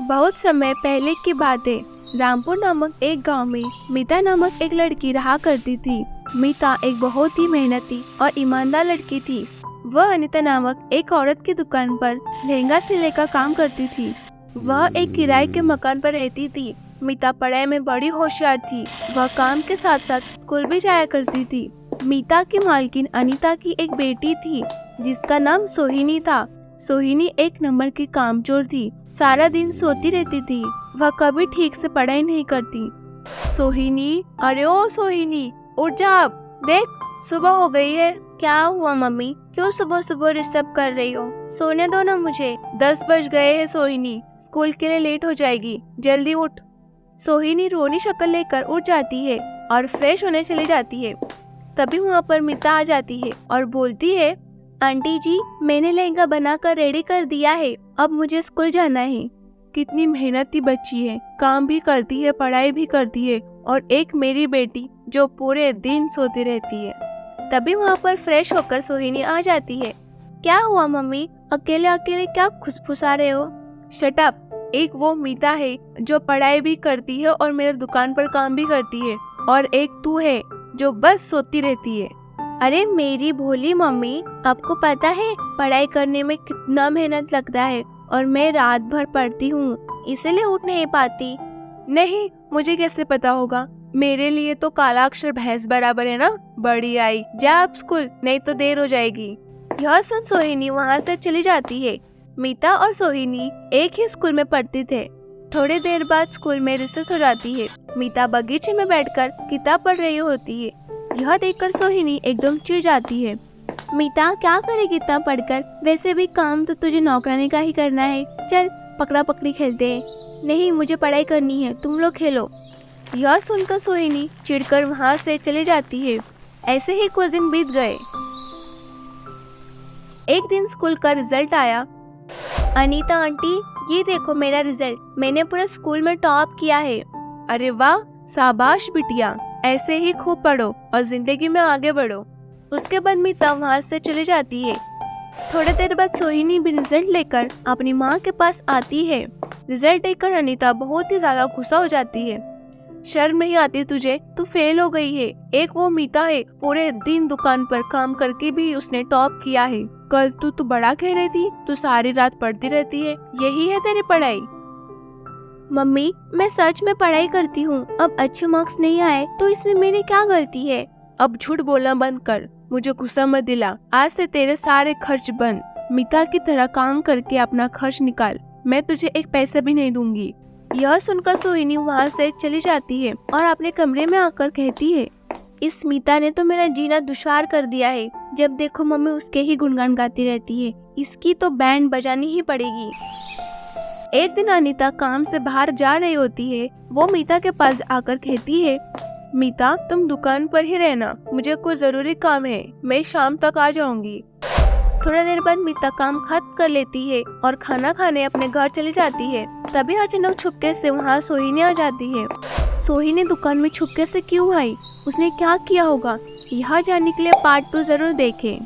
बहुत समय पहले की बात है। रामपुर नामक एक गांव में मीता नामक एक लड़की रहा करती थी। मीता एक बहुत ही मेहनती और ईमानदार लड़की थी। वह अनीता नामक एक औरत की दुकान पर लहंगा सिलने का काम करती थी। वह एक किराए के मकान पर रहती थी। मीता पढ़ाई में बड़ी होशियार थी। वह काम के साथ साथ स्कूल भी जाया करती थी। मीता की मालकिन अनीता की एक बेटी थी जिसका नाम सोहिनी था। सोहिनी एक नंबर की कामचोर थी। सारा दिन सोती रहती थी। वह कभी ठीक से पढ़ाई नहीं करती। सोहिनी, अरे ओ सोहिनी, उठ जा अब। देख, सुबह हो गई है। क्या हुआ मम्मी? क्यों सुबह सुबह डिस्टर्ब कर रही हो? सोने दो ना मुझे। 10 बज गए हैं सोहिनी, स्कूल के लिए लेट हो जाएगी, जल्दी उठ। सोहिनी रोनी शक्ल लेकर उठ जाती है और फ्रेश होने चली जाती है। तभी वहाँ पर मीता आ जाती है और बोलती है, आंटी जी, मैंने लहंगा बनाकर रेडी कर दिया है, अब मुझे स्कूल जाना है। कितनी मेहनती बच्ची है, काम भी करती है, पढ़ाई भी करती है, और एक मेरी बेटी जो पूरे दिन सोती रहती है। तभी वहाँ पर फ्रेश होकर सोहिनी आ जाती है। क्या हुआ मम्मी, अकेले अकेले क्या खुसफुसा रहे हो? Shut up. एक वो मीता है जो पढ़ाई भी करती है और मेरे दुकान पर काम भी करती है, और एक तू है जो बस सोती रहती है। अरे मेरी भोली मम्मी, आपको पता है पढ़ाई करने में कितना मेहनत लगता है, और मैं रात भर पढ़ती हूँ, इसलिए उठ नहीं पाती। नहीं, मुझे कैसे पता होगा? मेरे लिए तो काला अक्षर भैंस बराबर है ना। बड़ी आई, जा अब स्कूल, नहीं तो देर हो जाएगी। यह सुन सोहिनी वहाँ से चली जाती है। मीता और सोहिनी एक ही स्कूल में पढ़ते थे। थोड़ी देर बाद स्कूल में रिसेस हो जाती है। मीता बगीचे में बैठकर किताब पढ़ रही होती है। यह देखकर सोहिनी एकदम चिढ़ जाती है। मीता, क्या करेगी इतना पढ़कर? वैसे भी काम तो तुझे नौकरानी का ही करना है। चल पकड़ा पकड़ी खेलते हैं। नहीं, मुझे पढ़ाई करनी है, तुम लोग खेलो। यह सुनकर सोहिनी चिढ़कर वहाँ से चली जाती है। ऐसे ही कुछ दिन बीत गए। एक दिन स्कूल का रिजल्ट आया। अनीता आंटी, ये देखो मेरा रिजल्ट, मैंने पूरे स्कूल में टॉप किया है। अरे वाह, शाबाश बिटिया, ऐसे ही खूब पढ़ो और जिंदगी में आगे बढ़ो। उसके बाद मीता वहाँ से चली जाती है। थोड़ी देर बाद सोहिनी भी रिजल्ट लेकर अपनी माँ के पास आती है। रिजल्ट देखकर अनीता बहुत ही ज्यादा गुस्सा हो जाती है। शर्म नहीं आती तुझे? तू फेल हो गई है। एक वो मीता है, पूरे दिन दुकान पर काम करके भी उसने टॉप किया है। कल तू बड़ा कह रही थी, तू सारी रात पढ़ती रहती है, यही है तेरी पढ़ाई? मम्मी, मैं सच में पढ़ाई करती हूँ। अब अच्छे मार्क्स नहीं आए तो इसमें मेरी क्या गलती है? अब झूठ बोलना बंद कर, मुझे गुस्सा मत दिला। आज से तेरे सारे खर्च बंद। मीता की तरह काम करके अपना खर्च निकाल, मैं तुझे एक पैसा भी नहीं दूंगी। यह सुनकर सोहिनी वहाँ से चली जाती है और अपने कमरे में आकर कहती है, इस मीता ने तो मेरा जीना दुश्वार कर दिया है। जब देखो मम्मी उसके ही गुणगान गाती रहती है, इसकी तो बैंड बजानी ही पड़ेगी। एक दिन अनीता काम से बाहर जा रही होती है। वो मीता के पास आकर कहती है, मीता, तुम दुकान पर ही रहना, मुझे कुछ जरूरी काम है, मैं शाम तक आ जाऊंगी। थोड़ी देर बाद मीता काम खत्म कर लेती है और खाना खाने अपने घर चली जाती है। तभी अचानक छुपके से वहाँ सोहिनी आ जाती है। सोहिनी दुकान में छुपके से क्यों आई? उसने क्या किया होगा? यहाँ जानने के लिए पार्ट 2 जरूर देखें।